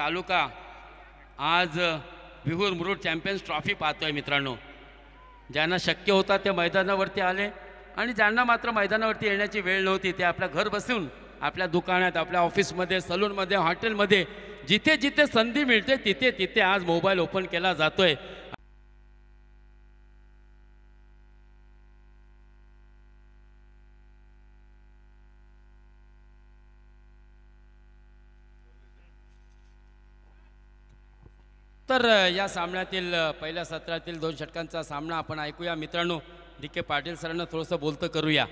तालुका आज विहूर Murud champions trophy पाहतोय मित्रांनो. ज्यांना शक्य होता ते मैदानावरती आले आणि ज्यांना मात्र मैदानावरती येण्याची वेळ नव्हती ते आपल्या घर बसून आपल्या दुकानात, आपल्या ऑफिसमध्ये, सलूनमध्ये, हॉटेलमध्ये जिथे जिथे संधी मिळते तिथे तिथे आज मोबाईल ओपन केला जातोय. तर या सामन्यातील पहिल्या सत्रातील 2 षटकांचा सामना आपण ऐकूया मित्रांनो. डी.के. पाटील सरांना थोडंसं बोलतं करूया.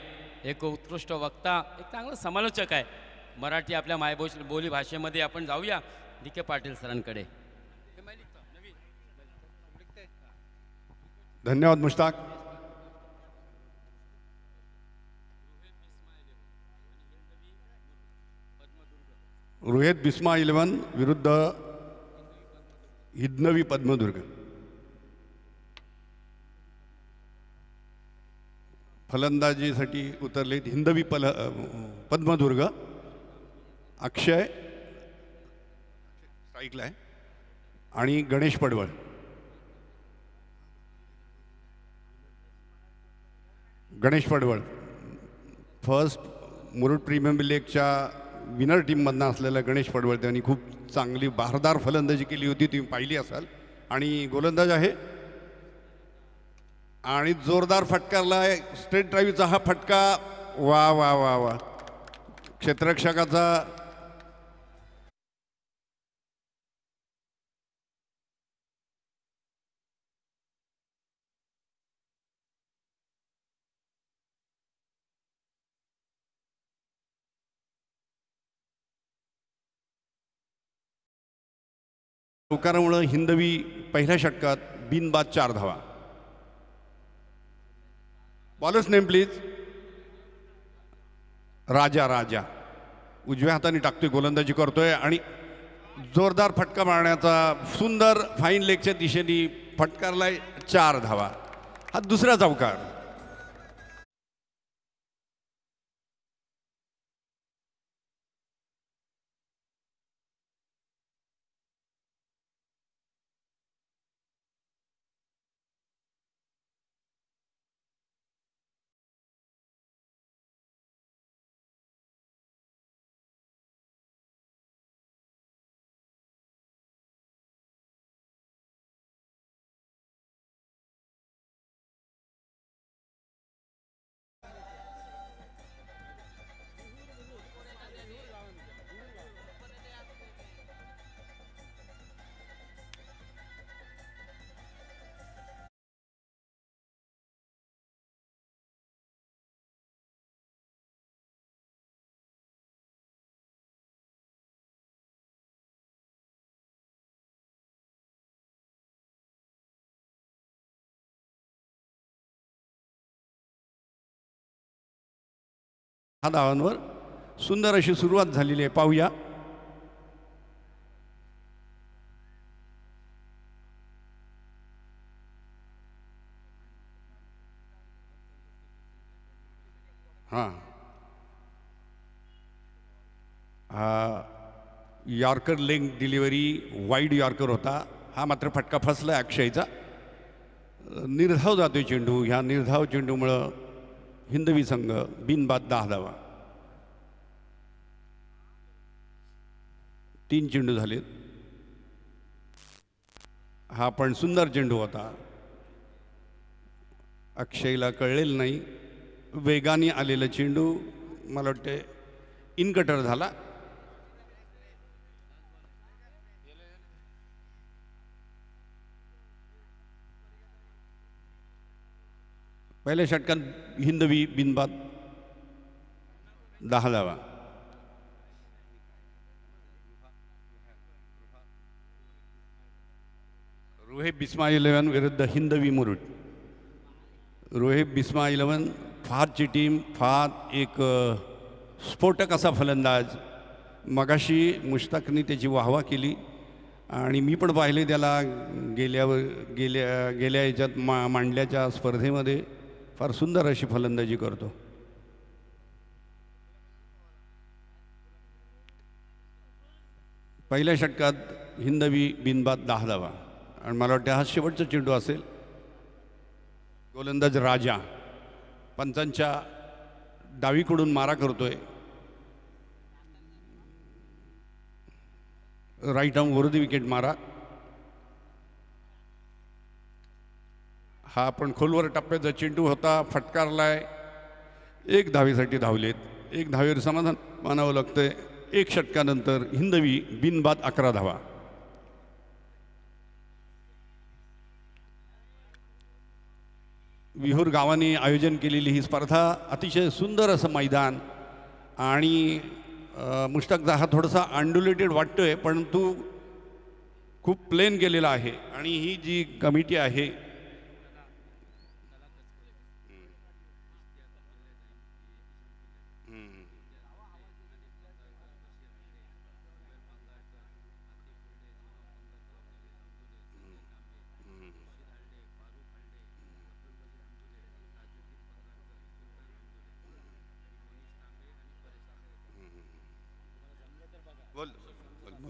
एक उत्कृष्ट वक्ता, एक चांगला समालोचक आहे. मराठी आपल्या बोली भाषेमध्ये आपण जाऊया डी.के. पाटील सरांकडे. धन्यवाद मुश्ताक. रोहित बिस्मा 11 विरुद्ध हिंदवी पद्मदुर्ग. फलंदाजीसाठी उतरलेत हिंदवी पद्मदुर्ग. अक्षय स्ट्राईकला आहे आणि गणेश पडवळ. गणेश पडवळ फर्स्ट मुरुड प्रीमियम लीगच्या विनर टीममधनं असलेला गणेश पडवळ. त्यांनी खूप चांगली बहारदार फलंदाजी केली होती, तुम्ही पाहिली असाल. आणि गोलंदाज आहे आणि जोरदार फटकारला आहे. स्ट्रेट ड्राईव्हचा हा फटका, वा वा वा वा. क्षेत्ररक्षकाचा चौकारामुळे हिंदवी पहिल्या षटकात बिनबाद 4 धावा. Bowlers name please. Raja. Raja उजव्या हाताने टाकतोय, गोलंदाजी करतोय आणि जोरदार फटका मारण्याचा सुंदर फाईन लेगच्या दिशेने फटकारलाय. 4 धावा. हा दुसरा चौकार. हा धावांवर सुंदर अशी सुरुवात झालेली आहे, पाहूया. हां, हा yorker leg delivery wide yorker होता. हा मात्र फटका फसला अक्षयचा. निर्धाव जातोय चेंडू. ह्या निर्धाव चेंडूमुळं हिंदवी संघ बिनबाद 10 धावा. 3 चेंडू झालेत. हा पण सुंदर चेंडू होता. अक्षयला कळलेलं नाही. वेगाने आलेला चेंडू मला वाटते इनकटर झाला. पहिल्या षटकात हिंदवी बिनबाद 10 धावा. रोहित बिस्मा 11 विरुद्ध हिंदवी मुरुड. रोहित बिस्मा 11 फारची टीम, फार एक स्फोटक असा फलंदाज. मगाशी मुश्ताकनी त्याची वाहवा केली आणि मी पण पाहिले त्याला गेल्या याच्यात मांडल्याच्या स्पर्धेमध्ये. फार सुंदर अशी फलंदाजी करतो. पहिल्या षटकात हिंदवी बिनबाद 10 धावा आणि मला वाटतं हा शेवटचा चेंडू असेल. गोलंदाज राजा पंचांच्या डावीकडून मारा करतोय. राईट आर्म विरुद्ध विकेट मारा. हा पण खोलवर टप्प्याचा चेंडू होता, फटकारलाय. 1 धावेसाठी धावलेत. 1 धावेवर समाधान मानावं लागतंय. 1 षटकानंतर हिंदवी बिनबाद 11 धावा. विहूर गावाने आयोजन केलेली ही स्पर्धा अतिशय सुंदर असं मैदान आणि मुश्ताकचा हा थोडासा अनड्युलेटेड वाटतोय, परंतु खूप प्लेन गेलेला आहे. आणि ही जी कमिटी आहे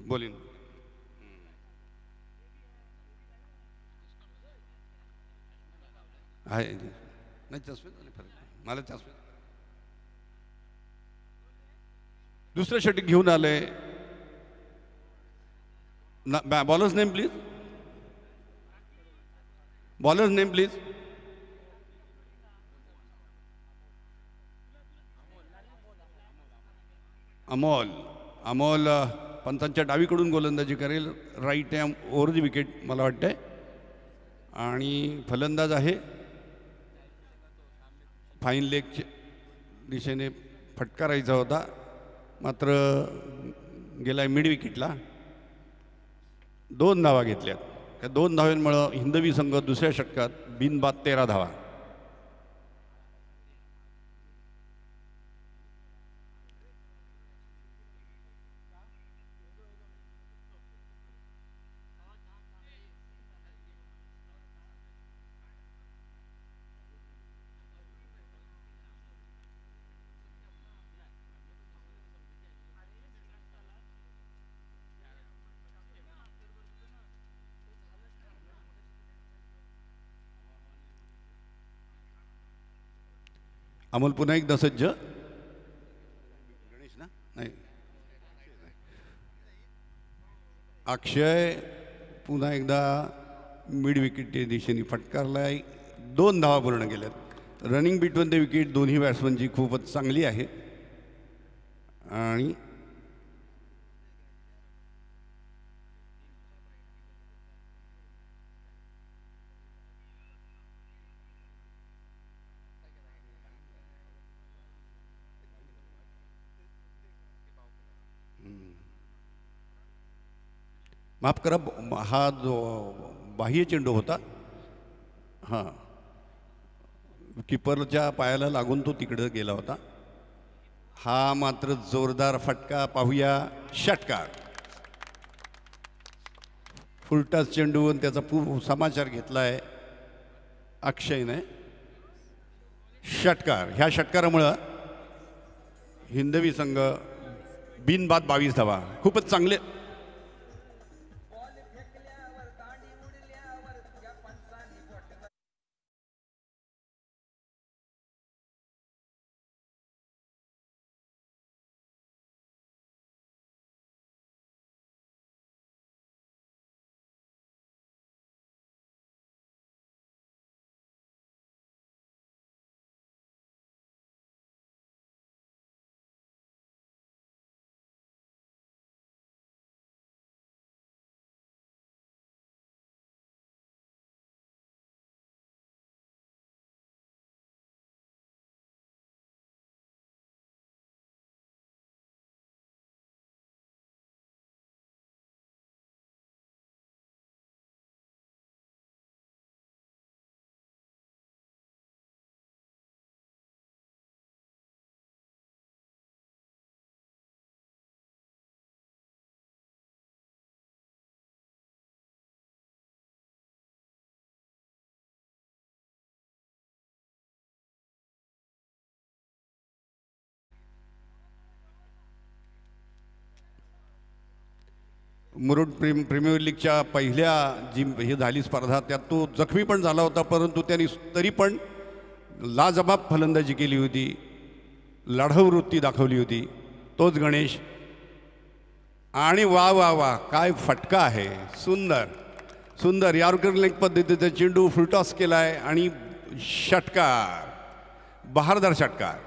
बोलीन आहे नाही चष्मे मला चष्मे. दुसरं षटक घेऊन आलंय. Bowlers name please. Bowlers name please. Amol. Amol पंचांच्या डावीकडून गोलंदाजी करेल. Right arm over the wicket मला वाटतंय. आणि फलंदाज आहे फाईन लेगच्या दिशेने फटकारायचा होता, मात्र गेलाय मिड विकेटला. 2 धावा घेतल्यात. या 2 धावांमुळं हिंदवी संघ दुसऱ्या षटकात बिनबाद 13 धावा. अमोल पुन्हा एकदा सज्ज. गणेश ना नाही, अक्षय पुन्हा एकदा मिड विकेटच्या दिशेने फटकारलाय. 2 धावा पूर्ण केल्यात. रनिंग बिटवीन द विकेट दोन्ही बॅट्समनची खूपच चांगली आहे. आणि माफ करा, हा जो बाह्य चेंडू होता, हां किपरच्या पायाला लागून तो तिकडं गेला होता. हा मात्र जोरदार फटका पाहूया. षटकार. फुलटाच चेंडू आणि त्याचा समाचार घेतलाय अक्षयने. षटकार. ह्या षटकारामुळं हिंदवी संघ बिनबाद 22 धावा. खूपच चांगले मुरुड प्रीमियर लीगच्या पहिल्या जी हे झाली स्पर्धा त्यात तो जखमी पण झाला होता, परंतु त्यांनी तरी पण लाजबाब फलंदाजी केली होती, लढाऊ वृत्ती दाखवली होती. तोच गणेश. आणि वा वा वा काय फटका आहे. सुंदर सुंदर यॉर्कर लेग पद्धतीचा चेंडू फुलटॉस केला आहे आणि षटकार, बहारदार षटकार.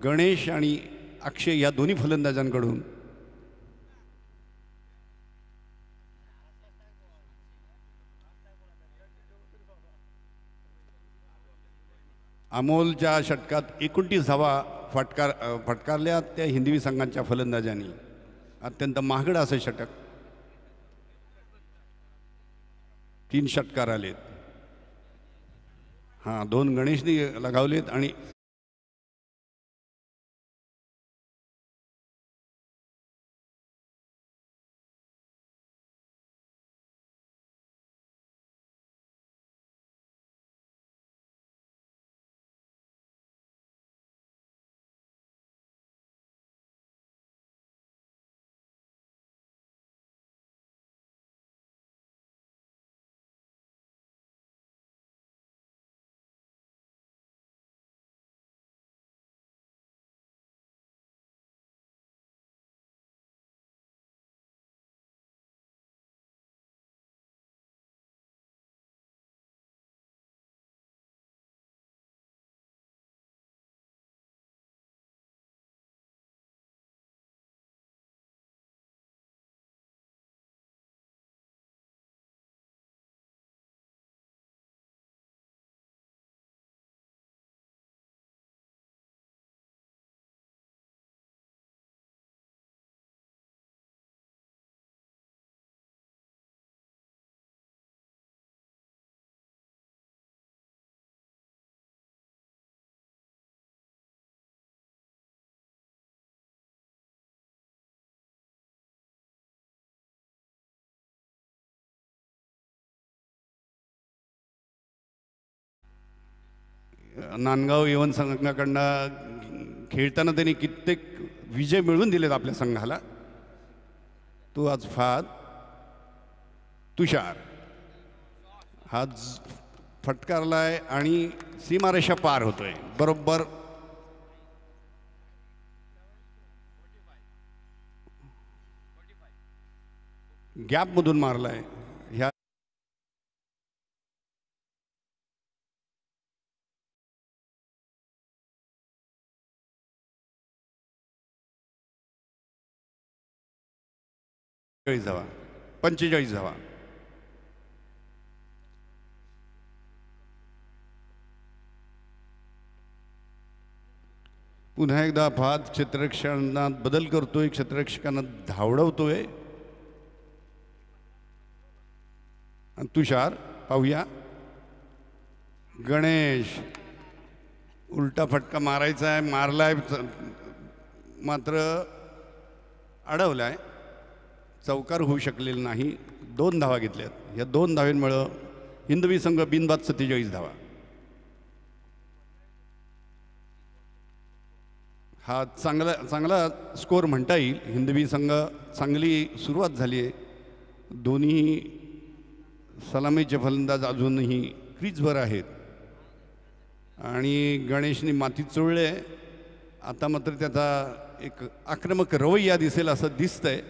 गणेश आणि अक्षय या दोन्ही फलंदाजांकडून अमोलच्या षटकात 29 धावा फटकारल्या त्या हिंदवी संघांच्या फलंदाजांनी. अत्यंत महागडं असं षटक. 3 षटकार आलेत. हां, 2 गणेशनी लगावलेत आणि नांदगाव यवन संघाकडनं खेळताना त्यांनी कित्येक विजय मिळवून दिलेत आपल्या संघाला. तो आज फाद तुषार हा फटकारलाय आणि सीमारेषा पार होतोय. बरोबर गॅपमधून मारलाय. ह्या धावा 45 धावा. पुन्हा एकदा फाद क्षेत्ररक्षणात बदल करतोय, क्षेत्ररक्षकांना धावडवतोय. तुषार पाहूया. गणेश उलटा फटका मारायचा आहे, मारलाय मात्र अडवलाय. चौकार होऊ शकलेला नाही. 2 धावा घेतल्यात. या 2 धावांमुळं हिंदवी संघ बिनबाद 47 धावा. हा चांगला स्कोअर म्हणता येईल. हिंदवी संघ चांगली सुरुवात झाली आहे. दोन्ही सलामीचे फलंदाज अजूनही क्रीजवर आहेत आणि गणेशने माती चोळले. आता मात्र त्याचा एक आक्रमक रवैया दिसेल असं दिसतंय.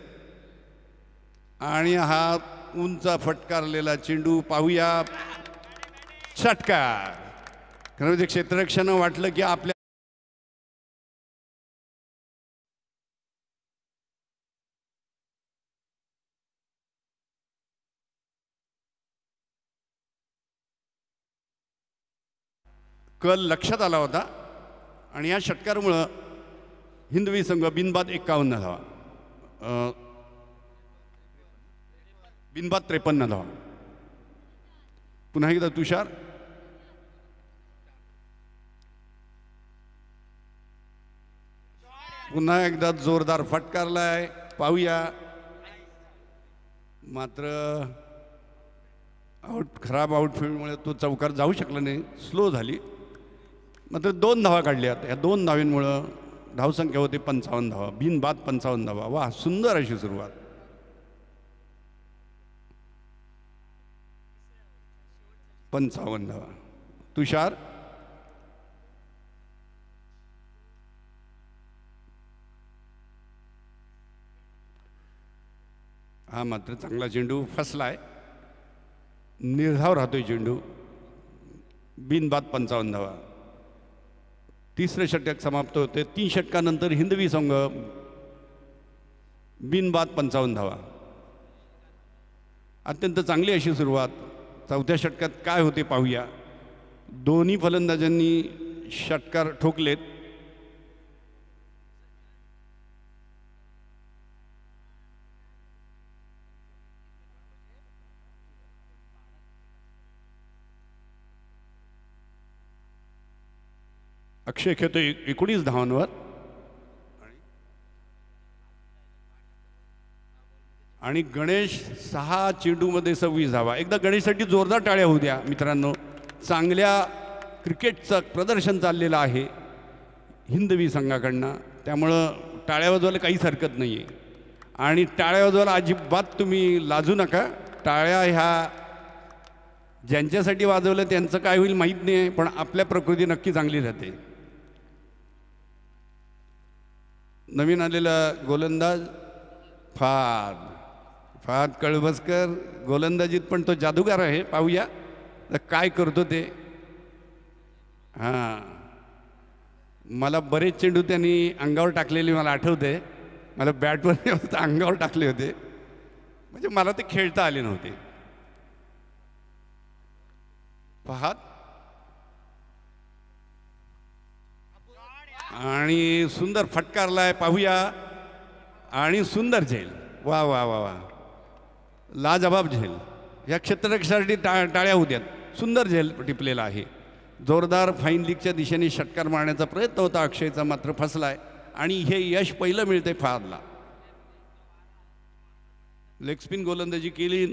आणि हा उंच फटकारलेला चेंडू पाहूया. षटकार. खरं म्हणजे क्षेत्ररक्षणानं वाटलं की आपल्या कल लक्षात आला होता आणि या षटकारामुळं हिंदवी संघ बिनबाद 51 धावा, बिनबाद 53 धावा. पुन्हा एकदा तुषार. पुन्हा एकदा जोरदार फटकारलाय. पाहूया. मात्र खराब आउटफील्डमुळे तो चौकार जाऊ शकला नाही. स्लो झाली. मात्र 2 धावा काढल्यात. या 2 धावांमुळं धावसंख्या होते 55 धावा. बिनबाद 55 धावा. वा, सुंदर अशी सुरुवात. पंचावन्न धावा. तुषार. हा मात्र चांगला चेंडू फसलाय. निर्धाव राहतोय चेंडू. बिनबाद 55 धावा. तिसरे षटक समाप्त होते. 3 षटकानंतर हिंदवी संघ बिनबाद 55 धावा. अत्यंत चांगली अशी सुरुवात. चौथ्या षटकात काय होते पाहूया. दोन्ही फलंदाजांनी षटकार ठोकलेत. अक्षय खेळतोय 19 धावांवर आणि गणेश 6 चेंडूमध्ये 26 धावा. एकदा गणेशसाठी जोरदार टाळ्या होऊ द्या मित्रांनो. चांगल्या क्रिकेटचं प्रदर्शन चाललेलं आहे हिंदवी संघाकडनं. त्यामुळं टाळ्या वाजवायला काहीच हरकत नाही आहे. आणि टाळ्या वाजवायला अजिबात तुम्ही लाजू नका. टाळ्या ह्या ज्यांच्यासाठी वाजवलं त्यांचं काय होईल माहीत नाही, पण आपल्या प्रकृती नक्की चांगली राहते. नवीन आलेला गोलंदाज फाद कळवसकर. गोलंदाजीत पण तो जादूगार आहे. पाहूया काय करतो ते. हां, मला बरेच चेंडू त्यांनी अंगावर टाकलेले मला आठवते. मला बॅटवर अंगावर टाकले होते, म्हणजे मला ते खेळता आले नव्हते. पाहात आणि सुंदर फटकारलाय. पाहूया. आणि सुंदर झेल. वा वा वा वा, लाजबाब झेल. या क्षेत्ररक्षणासाठी टाळ्या होत्यात. सुंदर झेल टिपलेला आहे. जोरदार फाईन लीगच्या दिशेने षटकार मारण्याचा प्रयत्न होता अक्षयचा, मात्र फसलाय. आणि हे यश पहिलं मिळतंय फादला. लेग स्पिन गोलंदाजी केली.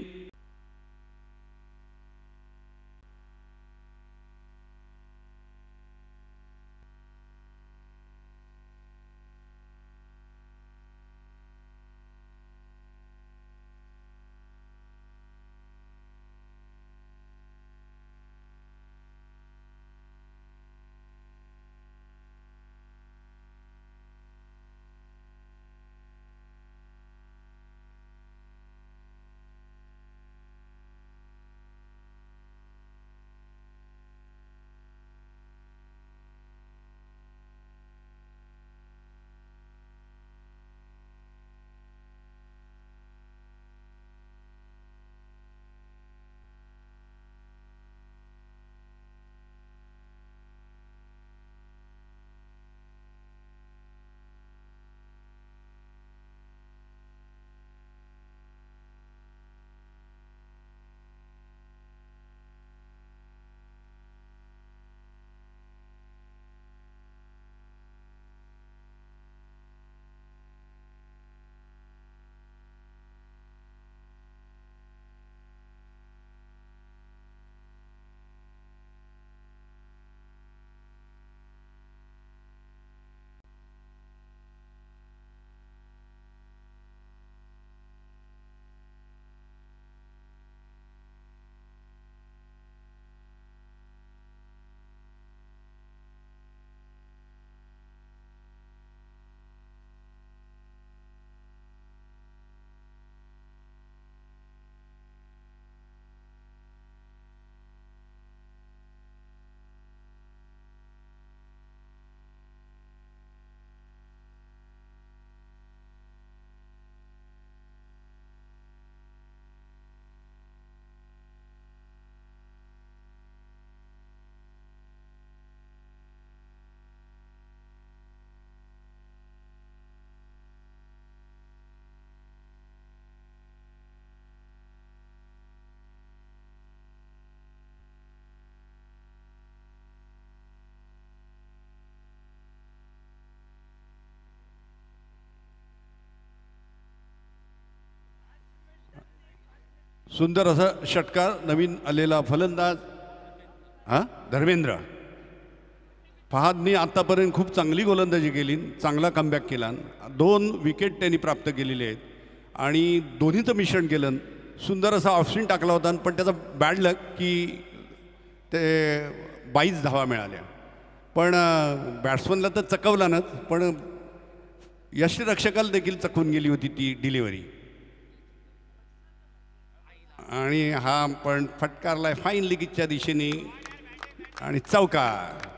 सुंदर असा षटकार नवीन आलेला फलंदाज धर्मेंद्र. फहादनी आतापर्यंत खूप चांगली गोलंदाजी केली, चांगला कमबॅक केला, 2 विकेट त्यांनी प्राप्त केलेले आहेत आणि दोन्हीचं मिश्रण केलं. सुंदर असा ऑफस्पिन टाकला होता, पण त्याचा बॅड लक की ते 22 धावा मिळाल्या. पण बॅट्समनला तर चकवलानच, पण यष्टिरक्षकाला देखील चकवून गेली होती ती डिलिव्हरी. आणि हा पण फटकारलाय फाईन लिगीच्या दिशेने आणि चौकार.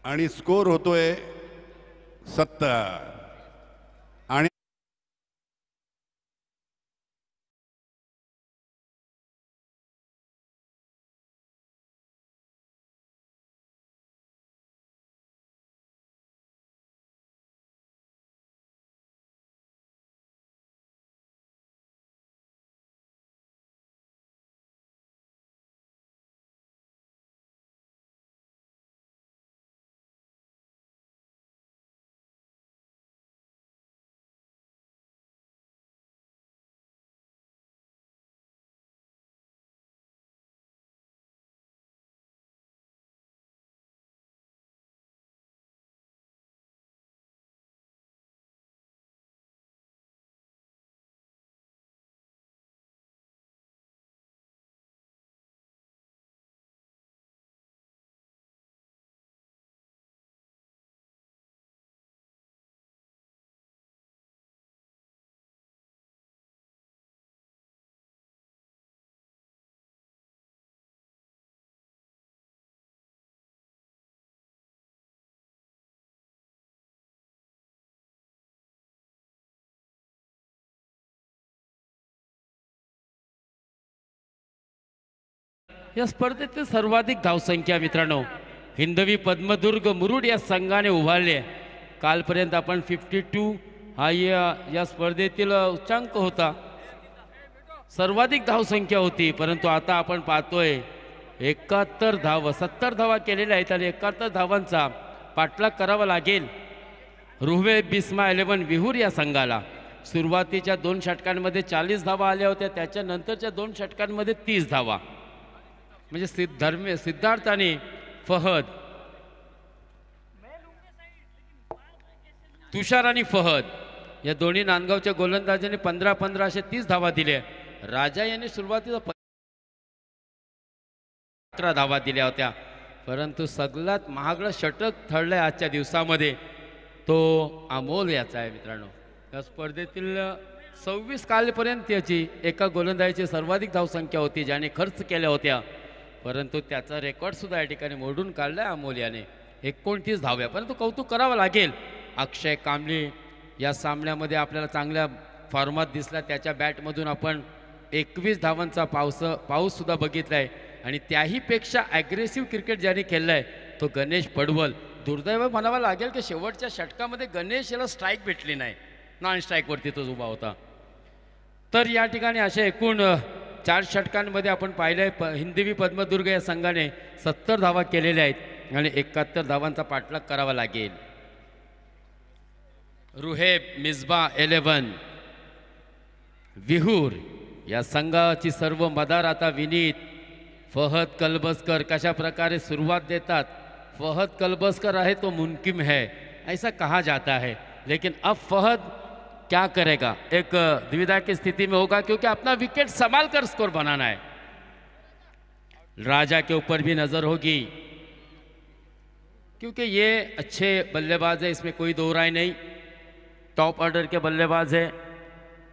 आणि स्कोर होतोय 70. आणि या स्पर्धेतील सर्वाधिक धावसंख्या मित्रांनो हिंदवी पद्मदुर्ग मुरुड या संघाने उभारली आहे. कालपर्यंत आपण 52 हा या स्पर्धेतील उच्चांक होता, सर्वाधिक धावसंख्या होती. परंतु आता आपण पाहतोय 71 धावा, 70 धावा केलेल्या आहेत आणि 71 धावांचा पाठलाग करावा लागेल रुहे बिस्मा 11 विहूर या संघाला. सुरुवातीच्या 2 षटकांमध्ये 40 धावा आल्या होत्या, त्याच्यानंतरच्या 2 षटकांमध्ये 30 धावा. म्हणजे सिद्धार्थ आणि फहद, तुषार आणि फहद या दोन्ही नांदगावच्या गोलंदाजांनी 15-15 असे 30 धावा दिल्या. राजा यांनी सुरुवातीला 11 धावा दिल्या होत्या. परंतु सगळ्यात महागडं षटक ठरलंय आजच्या दिवसामध्ये तो अमोल याचा आहे मित्रांनो. या स्पर्धेतील 26 कालपर्यंत याची एका गोलंदाजीची सर्वाधिक धावसंख्या होती ज्याने खर्च केल्या होत्या. परंतु त्याचा रेकॉर्डसुद्धा या ठिकाणी मोडून काढला आहे अमोल याने, 29 धाव्या. परंतु कौतुक करावं लागेल अक्षय कांबळे या सामन्यामध्ये आपल्याला चांगल्या फॉर्मात दिसला. त्याच्या बॅटमधून आपण 21 धावांचा पाऊससुद्धा बघितला आहे आणि त्याहीपेक्षा ॲग्रेसिव्ह क्रिकेट ज्याने खेळलं आहे तो गणेश पडवल. दुर्दैव म्हणावं लागेल की शेवटच्या षटकामध्ये गणेश याला स्ट्राईक भेटली नाही, नॉन स्ट्राईकवरती तोच उभा होता. तर या ठिकाणी अशा एकूण 4 षटकांमध्ये आपण पाहिलं आहे हिंदवी पद्मदुर्ग या संघाने 70 धावा केलेल्या आहेत आणि 71 धावांचा पाठलाग करावा लागेल. रुहेब मिसबा 11 विहूर या संघाची सर्व मदार आता विनीत फहद कलबस्कर कशा प्रकारे सुरुवात देतात. फहद कलबस्कर है तो मुमकिन है ऐसा कहा जाता है, लेकिन अब फहद क्या करेगा, एक दुविधा की स्थिति में होगा क्योंकि अपना विकेट संभाल कर स्कोर बनाना है. राजा के ऊपर भी नज़र होगी क्योंकि ये अच्छे बल्लेबाज है, इसमें कोई दो राय नहीं, टॉप ऑर्डर के बल्लेबाज है.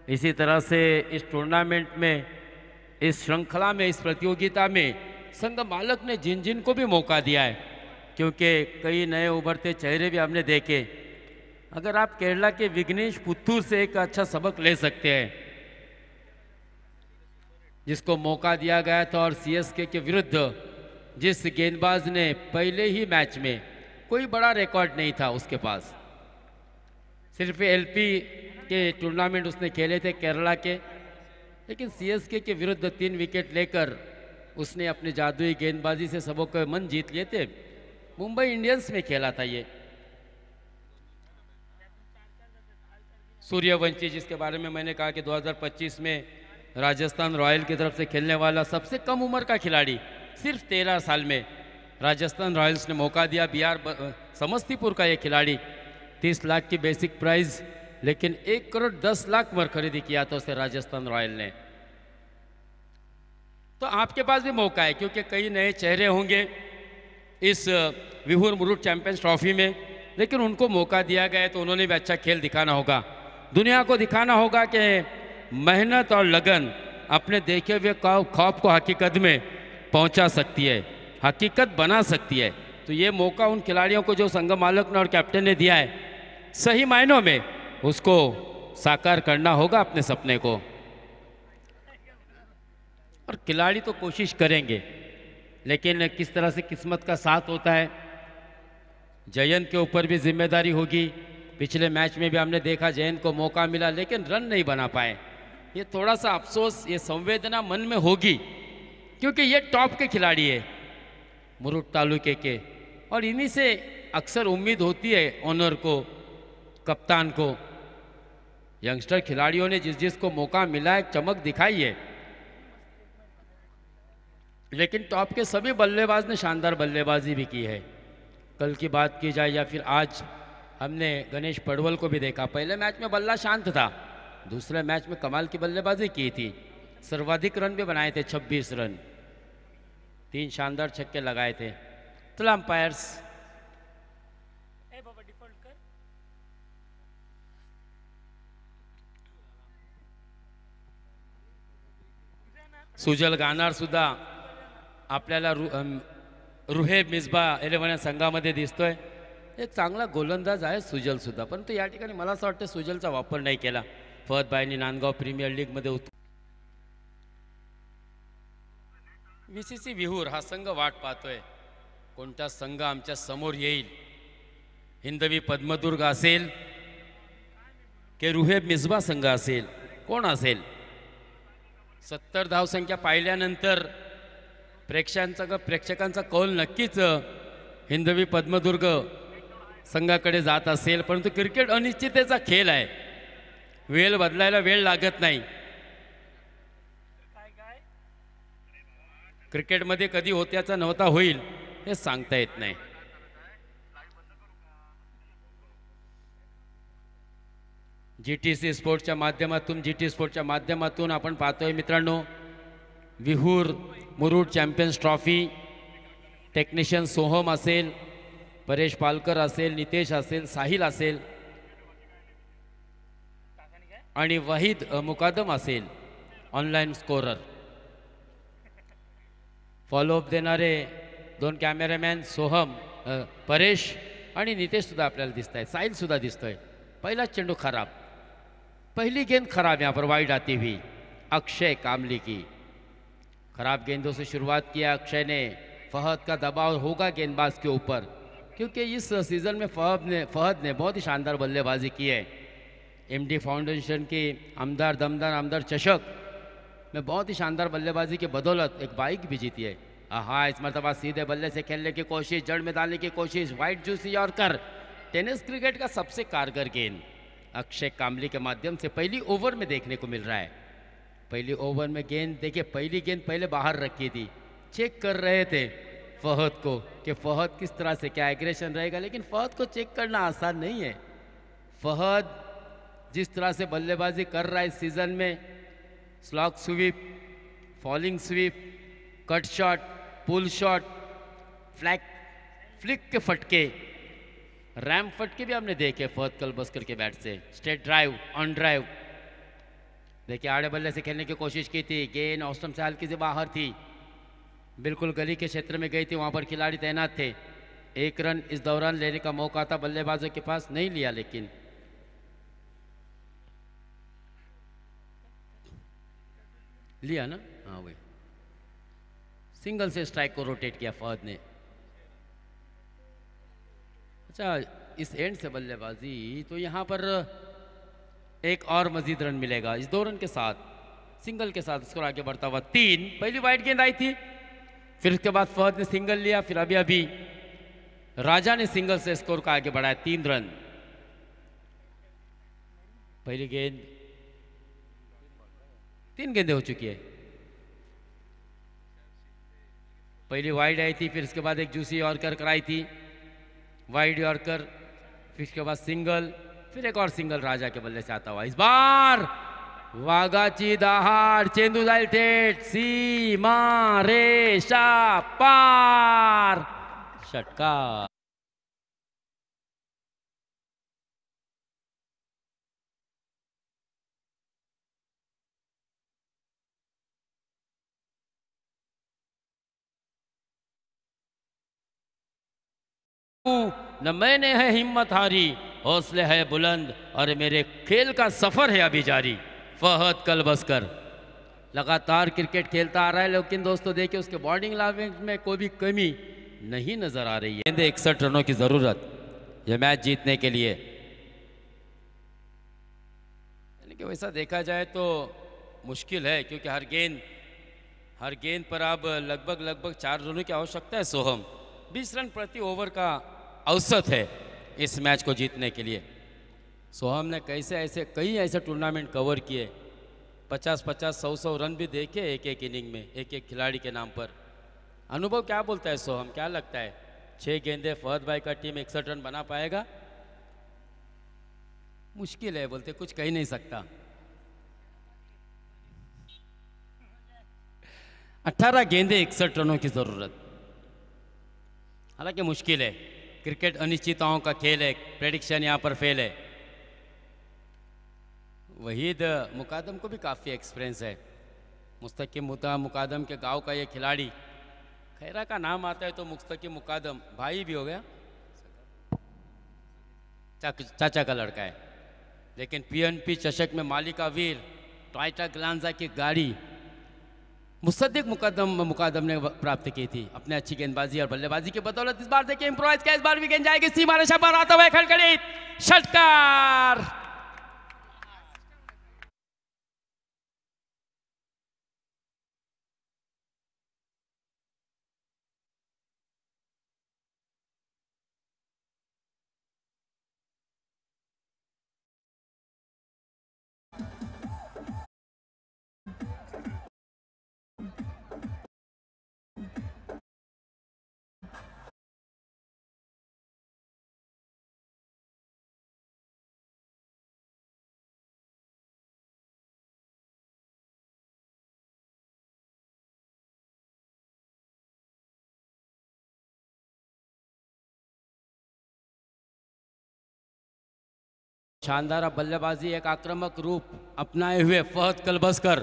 इसी तरह से इस टूर्नामेंट में, इस श्रृंखला में, इस प्रतियोगिता में संघ मालक ने जिन जिन को भी मौका दिया है, क्योंकि कई नए उभरते चेहरे भी हमने देखे. अगर आप केरला के विघ्नेश पुथुर से एक अच्छा सबक ले सकते हैं, जिसको मौका दिया गया था और सीएसके के विरुद्ध जिस गेंदबाज ने पहले ही मैच में, कोई बड़ा रिकॉर्ड नहीं था उसके पास, सिर्फ एलपी के टूर्नामेंट उसने खेले थे केरला के, लेकिन सीएसके के विरुद्ध 3 विकेट लेकर उसने अपनी जादुई गेंदबाजी से सबों के मन जीत लिए थे. मुंबई इंडियंस में खेला था ये. सूर्यवंशी, जिसके बारे में मैंने कहा कि 2025 में राजस्थान रॉयल की तरफ से खेलने वाला सबसे कम उम्र का खिलाड़ी, सिर्फ 13 साल में राजस्थान रॉयल्स ने मौका दिया। बिहार समस्तीपुर का ये खिलाड़ी, 30 लाख की बेसिक प्राइस, लेकिन 1 करोड़ 10 लाख पर खरीदी किया था उसे राजस्थान रॉयल ने। तो आपके पास भी मौका है, क्योंकि कई नए चेहरे होंगे इस विहुर मुरुड चैंपियंस ट्रॉफी में, लेकिन उनको मौका दिया गया है तो उन्होंने भी अच्छा खेल दिखाना होगा। दुनिया को दिखाना होगा कि मेहनत और लगन अपने देखे हुए ख्वाब को हकीकत में पहुंचा सकती है, हकीकत बना सकती है। तो ये मौका उन खिलाड़ियों को जो संघ मालक ने और कैप्टन ने दिया है, सही मायनों में उसको साकार करना होगा अपने सपने को। और खिलाड़ी तो कोशिश करेंगे, लेकिन किस तरह से किस्मत का साथ होता है, जयंत के ऊपर भी जिम्मेदारी होगी। पिछले मैच में भी हमने देखा जयंत को मौका मिला लेकिन रन नहीं बना पाए। ये थोड़ा सा अफसोस, ये संवेदना मन में होगी, क्योंकि ये टॉप के खिलाड़ी है मुरुड तालुके के, और इन्हीं से अक्सर उम्मीद होती है ओनर को, कप्तान को। यंगस्टर खिलाड़ियों ने जिस जिस को मौका मिला है चमक दिखाई है, लेकिन टॉप के सभी बल्लेबाज ने शानदार बल्लेबाजी भी की है। कल की बात की जाए या फिर आज, हमने गणेश पडवल को भी देखा। पहले मैच में बल्ला शांत था, दूसरे मैच में कमाल की बल्लेबाजी की थी, सर्वाधिक रन भी बनाए थे, 26 रन, 3 शानदार छक्के लगाए थे। तो अंपायर्स सुजल गानार सुद्धा आपल्याला रुहेब मिसबा 11 संघामध्ये दिसतोय। एक चांगला गोलंदाज आहे सुजल सुद्धा, परंतु या ठिकाणी मला असं वाटतं सुजलचा वापर नाही केला। फहद भाईंनी नांदगाव प्रीमियर लीगमध्ये VCC विहूर हा संघ वाट पाहतोय, कोणता संघ आमच्या समोर येईल। हिंदवी पद्मदुर्ग असेल की रुहेब मिसबा संघ असेल, कोण असेल? 70 धावसंख्या पाहिल्यानंतर प्रेक्षकांचा कौल नक्कीच हिंदवी पद्मदुर्ग संघाकडे जात असेल, परंतु क्रिकेट अनिश्चिततेचा खेळ आहे, वेळ बदलायला वेळ लागत नाही। क्रिकेटमध्ये कधी होत्याचा नव्हता होईल हे सांगता येत नाही। GTC स्पोर्ट्सच्या माध्यमातून आपण पाहतोय मित्रांनो, Vihur Murud champions trophy. Technician Soham असेल, परेश पालकर असेल, नितेश असेल, साहिल असेल आणि वहीद मुकादम असेल ऑनलाईन स्कोरर। फॉलोअप देणारे 2 कॅमेरामॅन सोहम, परेश आणि नितेश सुद्धा आपल्याला दिसत आहेत, साहिल सुद्धा दिसतोय। पहला चेंडू खराब, पहली गेंद खराब, यहाँ पर वाइड आती हुई अक्षय कामली की। खराब गेंदों से शुरुआत किया अक्षय ने। फहद का दबाव होगा गेंदबाज के ऊपर, क्योंकि इस सीज़न में फहद ने बहुत ही शानदार बल्लेबाजी की है। MD फाउंडेशन की दमदार आमदार चषक में बहुत ही शानदार बल्लेबाजी के बदौलत एक बाइक भी जीती है। हाँ, इस मरतबा सीधे बल्ले से खेलने की कोशिश, जड़ में डालने की कोशिश, wide juicy yorker. Tennis cricket का सबसे कारगर गेंद अक्षय कामली के माध्यम से पहली ओवर में देखने को मिल रहा है। पहली ओवर में गेंद देखिए, पहली गेंद पहले बाहर रखी थी, चेक कर रहे थे फहद को कि फहद किस तरह से क्या एग्रेशन रहेगा, लेकिन फहद को चेक करना आसान नहीं है। फहद जिस तरह से बल्लेबाजी कर रहा है इस सीज़न में, slog sweep, falling sweep, cut shot, pull shot, flick के फटके, रैम फटके भी हमने देखे फहद कलबस्कर के बैट से। स्ट्रेट ड्राइव, ऑन ड्राइव, देखिए आड़े बल्ले से खेलने की कोशिश की थी, गेंद ऑस्टम से हल्की से बाहर थी, बिल्कुल गली के क्षेत्र में गई थी, वहाँ पर खिलाड़ी तैनात थे। 1 रन इस दौरान लेने का मौका था बल्लेबाजों के पास, नहीं लिया, लेकिन लिया ना, हाँ वही, सिंगल से स्ट्राइक को रोटेट किया फहद ने। अच्छा, इस एंड से बल्लेबाजी, तो यहाँ पर एक और मजीद रन मिलेगा इस 2 रन के साथ, सिंगल के साथ स्कोर आगे बढ़ता हुआ 3। पहली वाइड गेंद आई थी, फिर उसके बाद फहद ने सिंगल लिया, फिर अभी राजा ने सिंगल से स्कोर को आगे बढ़ाया 3 रन। पहली गेंद, 3 गेंदें हो चुकी है। पहली वाइड आई थी, फिर इसके बाद एक जूसी यॉर्कर कराई थी, वाइड यॉर्कर, फिर इसके बाद सिंगल, फिर एक और सिंगल राजा के बल्ले से आता हुआ। इस बार वाघाची दहाड, चेंडू जाईल थेट सीमा रेषा पार, षटकार। न मैंने है हिम्मत हारी, हौसले है बुलंद और मेरे खेल का सफर है अभी जारी। फहद कलबस्कर लगातार क्रिकेट खेलता आ रहा है, लेकिन दोस्तों देखिए उसके बॉलिंग लाइनअप में कोई भी कमी नहीं नजर आ रही है। 61 रनों की जरूरत यह मैच जीतने के लिए। यानी कि वैसा देखा जाए तो मुश्किल है, क्योंकि हर गेंद पर अब लगभग 4 रनों की आवश्यकता है। सोहम 20 रन प्रति ओवर का औसत है इस मैच को जीतने के लिए। सोहम ने कई ऐसे टूर्नामेंट कवर किए, 50-50, 100-100 रन भी देखे एक इनिंग में, एक खिलाड़ी के नाम पर। अनुभव क्या बोलता है सोहम, क्या लगता है 6 गेंदे फहद भाई का टीम 61 रन बना पाएगा? मुश्किल है बोलते, कुछ कह नहीं सकता। 18 गेंदे 61 रनों की जरूरत, हालांकि मुश्किल है। क्रिकेट अनिश्चितताओं का खेल है, प्रेडिक्शन यहाँ पर फेल है। वहीद मुकादम को भी काफ़ी एक्सपीरियंस है। मुस्तकिम मुकादम के गांव का ये खिलाड़ी, खैरा का नाम आता है तो मुस्तकिम मुकादम भाई भी हो गया, चाचा का लड़का है। लेकिन पीएनपी चषक में मालिका वीर टोयोटा ग्लांजा की गाड़ी मुसद्दिक मुकादम ने प्राप्त की थी अपने अच्छी गेंदबाजी और बल्लेबाजी की बदौलत। इस बार देखिए इंप्रोवाइज किया, इस बार भी गेंद जाएगी सीमा रेखा पर आता हुआ खड़खड़ित षटकार। शानदार बल्लेबाजी, एक आक्रामक रूप अपनाए हुए फहद कलबस्कर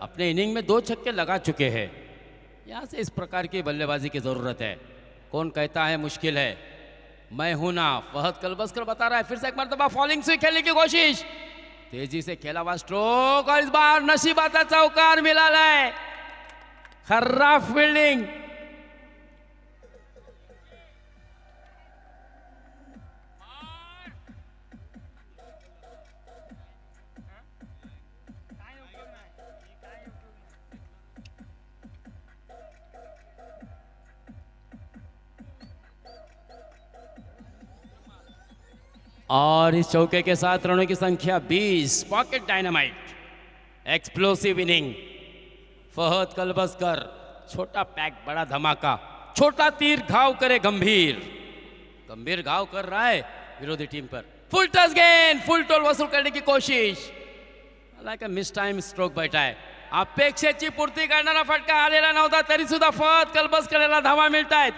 अपने इनिंग में 2 छक्के लगा चुके हैं। यहाँ से इस प्रकार की बल्लेबाजी की ज़रूरत है। कौन कहता है मुश्किल है, मैं हूं ना, फहद कलबस्कर बता रहा है। फिर से एक मरतबा फॉलिंग स्विंग खेलने की कोशिश, तेजी से खेला हुआ स्ट्रोक और इस बार नशीबाचा चौकार मिळाला है। खराब फील्डिंग, और इस चौके के साथ रनों की संख्या 20। Pocket dynamite, explosive inning. Fahad Kalbaskar, छोटा पैक बड़ा धमाका, छोटा तीर घाव करे गंभीर घाव कर रहा है विरोधी टीम पर। फुल टच गेंद, फुल टोल वसूल करने की कोशिश, हालांकि मिस टाइम स्ट्रोक बैठा है। अपेक्षेची पूर्ती करणारा फटका आलेला नव्हता, तरी सुद्धा फहद कलबस्करला धावा मिळतायत।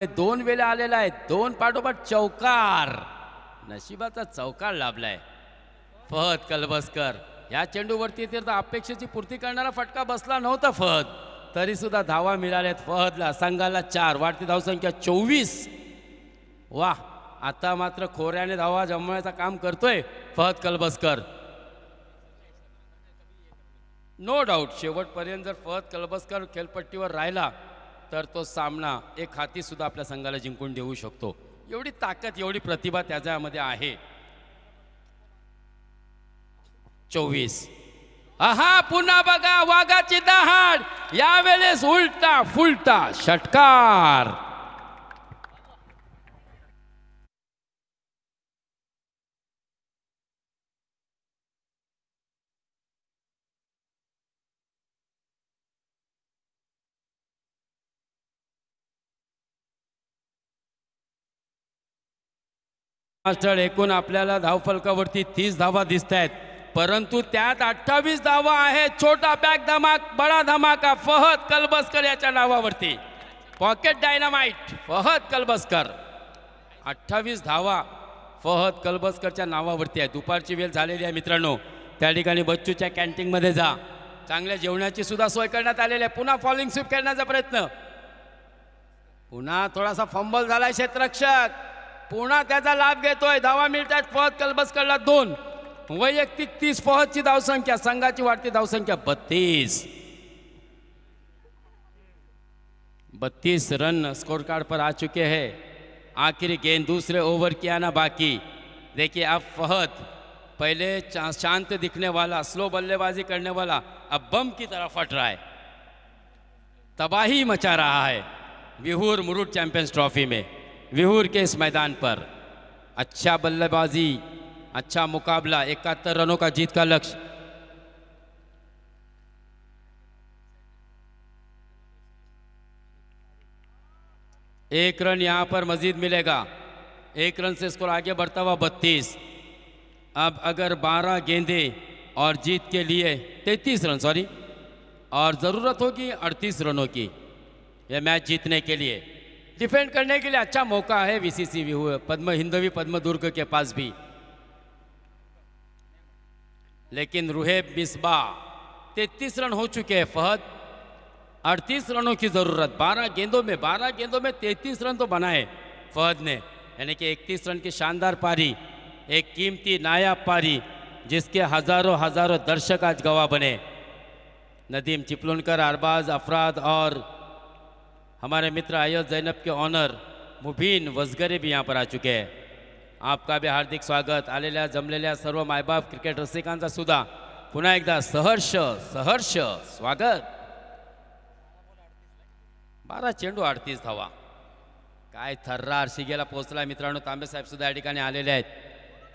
दोन वेळा आलेला आहे, 2 पाठोपाठ चौकार, नशिबाचा चौकार लाभलाय फहद कलबस्कर। या चेंडूवरती तर अपेक्षेची पूर्ती करणारा फटका बसला नव्हता फहद, तरी सुद्धा धावा मिळाल्यात फहदला। संघाला 4, वाढती धावसंख्या 24। वाह, आता मात्र खोऱ्याने धावा जमवण्याचं काम करतोय फहद कलबस्कर। नो डाऊट शेवटपर्यंत जर फहद कलबस्कर खेळपट्टीवर राहिला तर तो सामना एक हाती सुद्धा आपल्या संघाला जिंकून देऊ शकतो. एवढी ताकद एवढी प्रतिभा त्याच्यामध्ये आहे. 24. आहा पुन्हा बघा वाघाची दहाड, यावेळेस उलटा फुलटा षटकार. मास्टर एकूण आपल्याला धावफलकावरती 30 धावा दिसत आहेत, परंतु त्यात 28 धावा आहेत. छोटा बॅग धमाक बडा धमाका फहद कलबसकर याच्या नावावरती. Pocket dynamite Fahad कलबसकर. 28 धावा फहद कलबसकरच्या नावावरती आहे. दुपारची वेळ झालेली आहे मित्रांनो. त्या ठिकाणी बच्चूच्या कॅन्टीनमध्ये जा. चांगल्या जेवणाची सुद्धा सोय करण्यात आलेली आहे. पुन्हा फॉलिंग स्वीप करण्याचा प्रयत्न. पुन्हा थोडासा फंबल झालाय क्षेत्ररक्षक. पुन्हा त्याचा लाभ घेतोय. धावा मिळतात फहद कलबसकरला 2. वैयक्तिक 30 फहदची धावसंख्या. संघाची वाढती धावसंख्या 32 रन स्कोर कार्ड पर आ चुके हैं. आखिरी गेंद दूसरे ओवर की आना बाकी. देखिए अब फहद पहले शांत दिखने वाला स्लो बल्लेबाजी करने वाला अब बम की तरह फट रहा है. तबाही मचा रहा है विहूर मुरुड चैंपियंस ट्रॉफी में. विहूर के इस मैदान पर अच्छा बल्लेबाजी, अच्छा मुकाबला. 71 रनों का जीत का लक्ष्य. एक रन यहां पर मजीद मिलेगा. 1 रन से स्कोर आगे बढ़ता हुआ 32. अब अगर 12 गेंदे और जीत के लिए 33 रन सॉरी और ज़रूरत होगी 38 रनों की यह मैच जीतने के लिए, डिफेंड करने के लिए अच्छा मौका है वीसीसी विहूर पद्म हिंदवी पद्म दुर्ग के पास भी. लेकिन रुहेब मिसबा 33 रन हो चुके हैं. फहद 38 रनों की ज़रूरत. 12 गेंदों में 33 रन तो बनाए फहद ने, यानी कि 31 रन की शानदार पारी. एक कीमती नायाब पारी जिसके हज़ारों दर्शक आज गवाह बने. नदीम चिपलुनकर, अरबाज अफराद और हमारे मित्र अय्यद जैनब के ऑनर मुबीन वजगरे भी यहाँ पर आ चुके हैं. आपका भी हार्दिक स्वागत. आलेल्या जमलेल्या सर्व मायबाप क्रिकेट रसिकांचा सुद्धा पुन्हा एकदा सहर्ष स्वागत. 12 चेंडू 38 धावा. काय थर्रार शिगेला पोहोचला मित्रांनो. तांबे साहेब सुद्धा या ठिकाणी आलेले आहेत.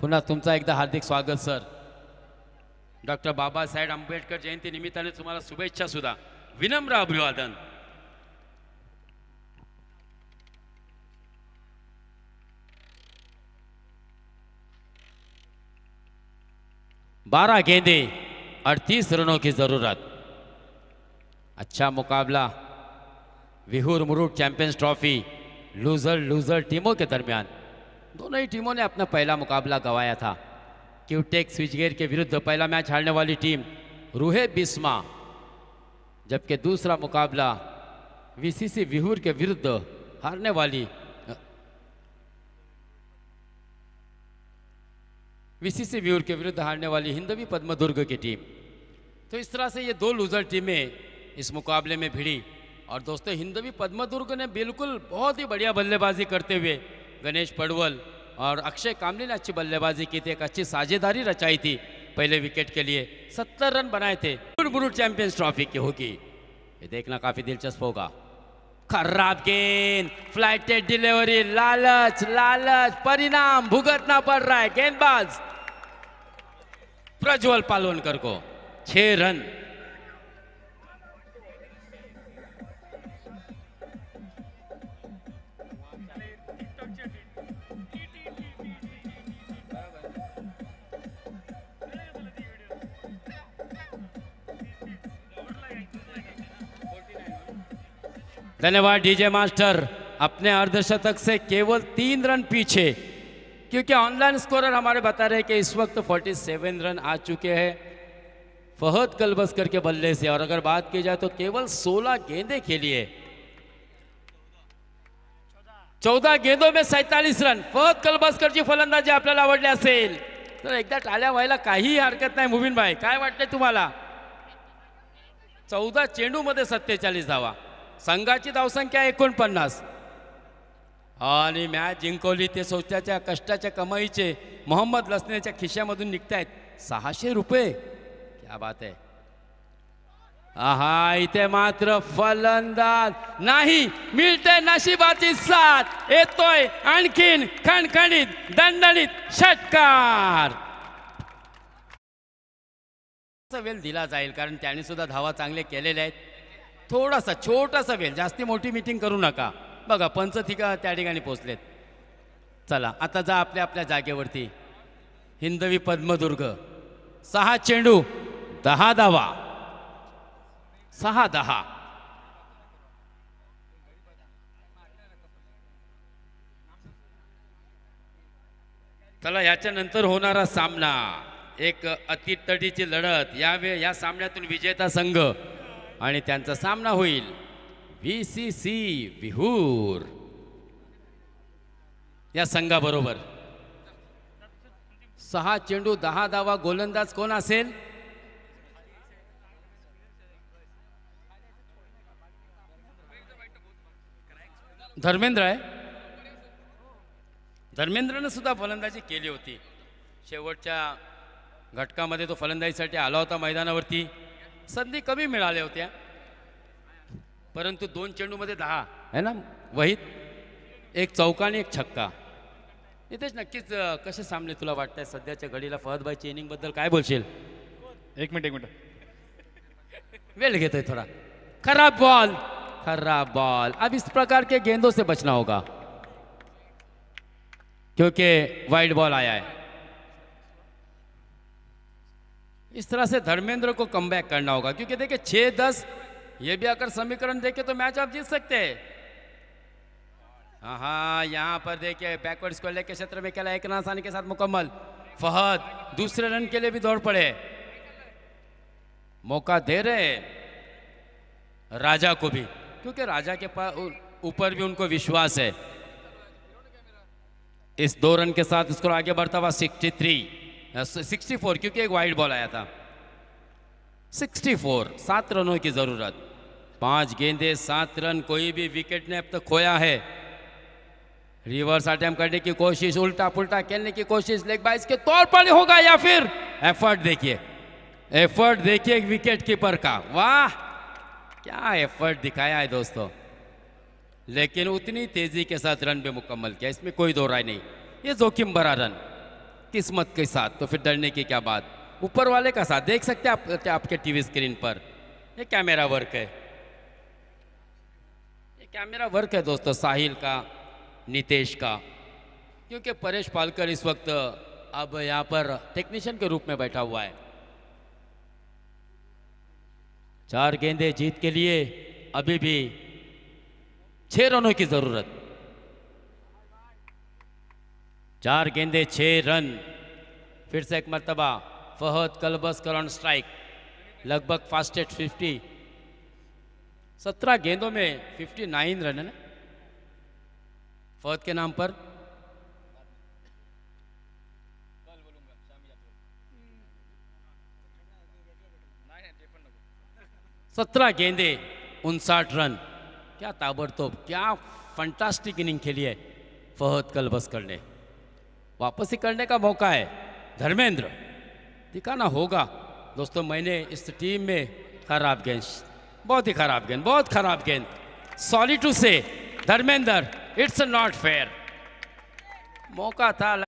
पुन्हा तुमचा एकदा हार्दिक स्वागत सर. डॉक्टर बाबासाहेब आंबेडकर जयंती निमित्ताने तुम्हाला शुभेच्छा सुद्धा. विनम्र अभिवादन. बारह गेंदे 38 रनों की जरूरत. अच्छा मुकाबला विहूर मुरुड चैंपियंस ट्रॉफी लूजर टीमों के दरमियान. दोनों ही टीमों ने अपना पहला मुकाबला गंवाया था. क्यूटेक स्विचगेयर के विरुद्ध पहला मैच हारने वाली टीम रूहे बिस्मा, जबकि दूसरा मुकाबला वीसीसी विहूर के विरुद्ध हारने वाली हिंदवी पद्म दुर्ग की टीम. तो इस तरह से ये 2 लूजर टीमें इस मुकाबले में भिड़ी. और दोस्तों हिंदवी पद्म दुर्ग ने बिल्कुल बहुत ही बढ़िया बल्लेबाजी करते हुए गणेश पडवल और अक्षय कामले ने अच्छी बल्लेबाजी की थी. एक अच्छी साझेदारी रचाई थी पहले विकेट के लिए. 70 रन बनाए थे. मुरुड चैंपियंस ट्रॉफी की होगी, ये देखना काफी दिलचस्प होगा. खराब गेंद, फ्लाइटेड डिलीवरी, लालच परिणाम भुगतना पड़ रहा है गेंदबाज प्रज्वल पालवनकर को. 6 रन. धन्यवाद डीजे मास्टर. अपने अर्धशतक से केवल 3 रन पीछे, क्योंकि ऑनलाइन स्कोरर हमारे बता रहे हैं कि इस वक्त 47 रन आ चुके हैं फहद कलबसकर के बल्ले से. और अगर बात की जाए तो केवल 16 गेंदे खेलिए. 14 गेंदों में 47 रन. फहद कलबसकरची फलंदाजी आपल्याला आवडली असेल तर एकदा टाळ्या व्हायला काहीही हरकत नाही. मुबीन भाई काय वाटते तुम्हाला? 14 चेंडूमध्ये 47 धावा. संघाची धावसंख्या 49 आणि मॅच जिंकवली ते स्वतःच्या कष्टाच्या कमाईचे मोहम्मद लसनेच्या खिशामधून निघतायत 600 रुपये. क्या बात आहे. आहा, इथे मात्र फलंदाज नाही, मिळते नशिबाची साथ. येतोय आणखीन खणखणीत दणदणीत षटकार. वेळ दिला जाईल कारण त्याने सुद्धा धावा चांगले केलेले आहेत. थोडासा छोटासा वेळ, जास्ती मोठी मीटिंग करू नका. बघा पंच त्या ठिकाणी पोचलेत. चला आता जा आपल्या आपल्या जागेवरती. हिंदवी पद्मदुर्ग 6 चेंडू 10 धावा. 6-10. चला याच्यानंतर होणारा सामना एक अतितटीची लढत. या सामन्यातून विजेता संघ आणि त्यांचा सामना होईल VCC विहूर या संघाबरोबर. 6 चेंडू 10 धावा. गोलंदाज कोण असेल? धर्मेंद्र आहे. धर्मेंद्रनं सुद्धा फलंदाजी केली होती. शेवटच्या घटकामध्ये तो फलंदाजीसाठी आला होता मैदानावरती. संधी कमी मिळाल्या होत्या परंतु 2 चेंडूमध्ये 10 आहे ना वहीत. एक चौका आणि एक छक्का. इथेच नक्कीच कसे सामने तुला वाटतंय सध्याच्या घडीला फहदभाईच्या इनिंग बद्दल काय बोलशील? एक मिनट वेळ घेतोय थोड़ा. खराब बॉल. अब इस प्रकार के गेंदों से बचना होगा क्योंकि वाइड बॉल आया है. इस तरह से धर्मेंद्र को कमबैक करना होगा क्योंकि देखिए 6-10 ये भी अगर समीकरण देखे तो मैच आप जीत सकते हैं. हाँ, यहाँ पर देखिए बैकवर्ड स्क्वायर के क्षेत्र में खेला, एक रन आसानी के साथ मुकम्मल. फहद दूसरे रन के लिए भी दौड़ पड़े. मौका दे रहे राजा को भी क्योंकि राजा के ऊपर भी उनको विश्वास है. इस 2 रन के साथ स्कोर आगे बढ़ता हुआ 64 क्योंकि एक वाइड बॉल आया था. 64 7 रनों की जरूरत. 5 गेंदे 7 रन. कोई भी विकेट ने अब तक खोया है. रिवर्स अटेम्प्ट करने की कोशिश, उल्टा पुल्टा खेलने की कोशिश लेग बाइस के तौर पर होगा या फिर एफर्ट देखिए विकेट कीपर का. वाह क्या एफर्ट दिखाया है दोस्तों. लेकिन उतनी तेजी के साथ रन भी मुकम्मल किया, इसमें कोई दो राय नहीं. ये जोखिम भरा रन किस्मत के साथ तो फिर डरने की क्या बात. ऊपर वाले का साथ देख सकते हैं आपके टीवी स्क्रीन पर. ये कैमरा वर्क है, ये कैमरा वर्क है दोस्तों साहिल का, नितेश का. क्योंकि परेश पालकर इस वक्त अब यहाँ पर टेक्नीशियन के रूप में बैठा हुआ है. 4 गेंदे जीत के लिए अभी भी 6 रनों की जरूरत. 4 गेंदे 6 रन. फिर से एक मरतबा फहद कलबस्कर ऑन स्ट्राइक. लगभग फास्टेस्ट 50. 17 गेंदों में 59 रन है ना फहद के नाम पर. सत्रह गेंदे 59 रन. क्या ताबड़तोड़, क्या फंटास्टिक इनिंग खेली है फहद कलबस्कर ने. वापस ही करने का मौका है. धर्मेंद्र दिखाना होगा दोस्तों. मैंने इस टीम में खराब गेंद, बहुत ही खराब गेंद, बहुत खराब गेंद. Sorry to say Dharmendra, it's not fair. मौका था.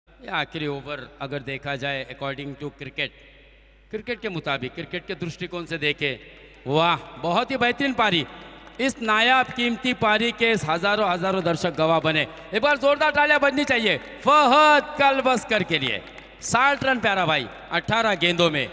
ये आखिरी ओवर अगर देखा जाए अकॉर्डिंग टू क्रिकेट के मुताबिक, क्रिकेट के दृष्टिकोण से देखे, वाह बहुत ही बेहतरीन पारी. इस नायाब कीमती पारी के हजारों दर्शक गवाह बने. एक बार जोरदार तालियां बजनी चाहिए फहद कलबस्कर के लिए. 60 रन प्यारा भाई 18 गेंदों में.